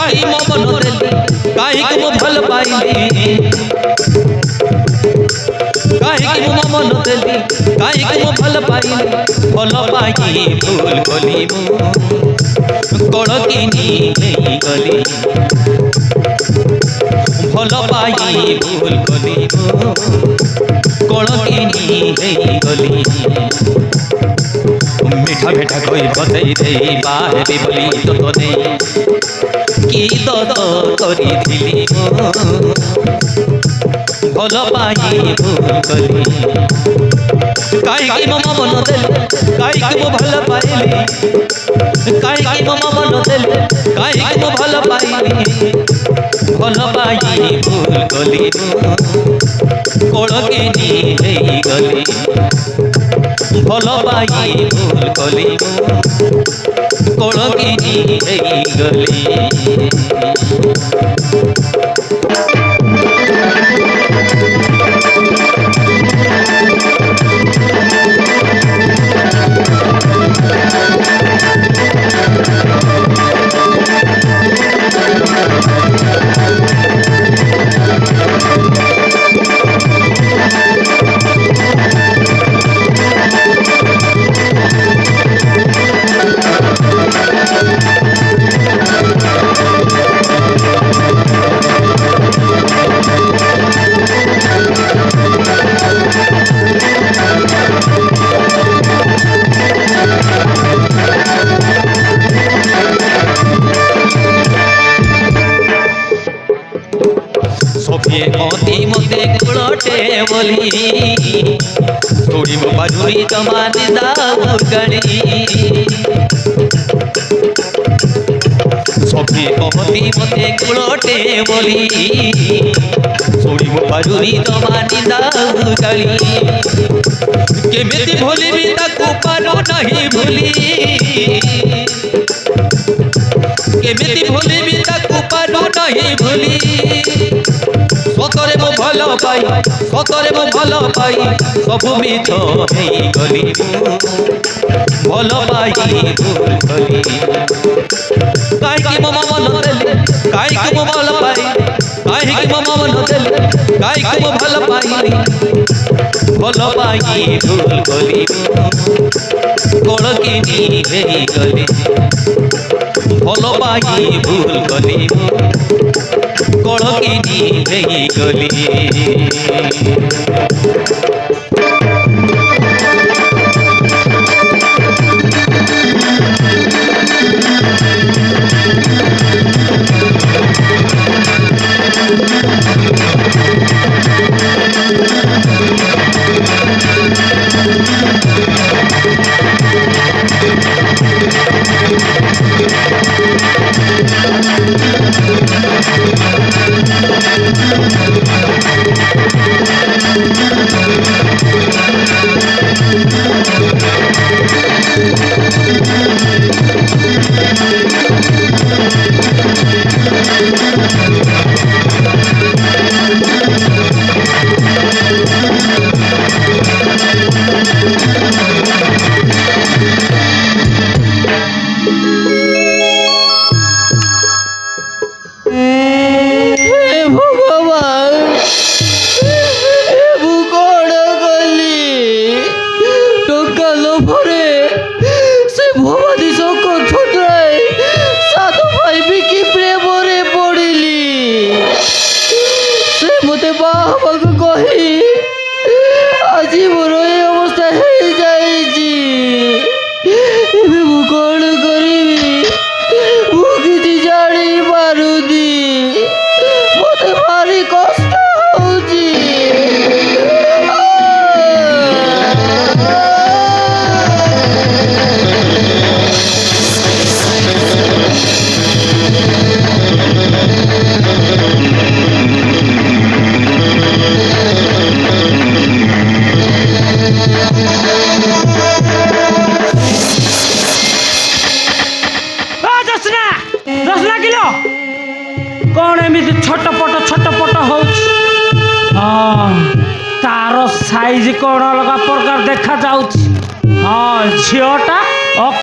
कहीं मो मन देली कहीं मो भल पाइली कहीं मो मन देली कहीं मो भल पाइली भल पाई भूल कली मु कण किनी गली भल पाई भूल कली मु कण किनी गली मिठा मिठा कोई बतई दे बाहरी बोली तो नहीं की तो करी दिली भल पाई भूल कली कहीं मो मन देली कहीं मो भल पाइली कहीं मो मन देली कहीं मो भल पाइली भल पाई भूल कली कोड़ किनी गली भल पाई भूल कली कोड़ किनी गली मोती मोते गुड़ोटे बोली थोड़ी मो बाजुरी तमानी दागड़ी सभी मोती मोते गुड़ोटे बोली थोड़ी मो बाजुरी तमानी दागड़ी केमिति भूली भी ताकू पारो नहीं भूली केमिति भूली भी ताकू पारो नहीं भूली सतरे मो भल पाई सतरे मो भल पाई सबु मिछ हेई गली भल पाई भूल कली कहीं मो मन देली कहीं मो भल पाई कहीं मो मन देली कहीं मो भल पाई भल पाई भूल कली कोड़ किनी गली भल पाई भूल कली कोड़ किनी गली আজি মোর এই অবস্থা হয়ে যাইছি এবে মু কোন করিবি মু কিছু জানি পারুনি মতে ভারি কষ্ট হଉଛି कौन एमती छटपट हो तार साइज कौन अलग प्रकार देखा जाऊँ। हाँ झीटा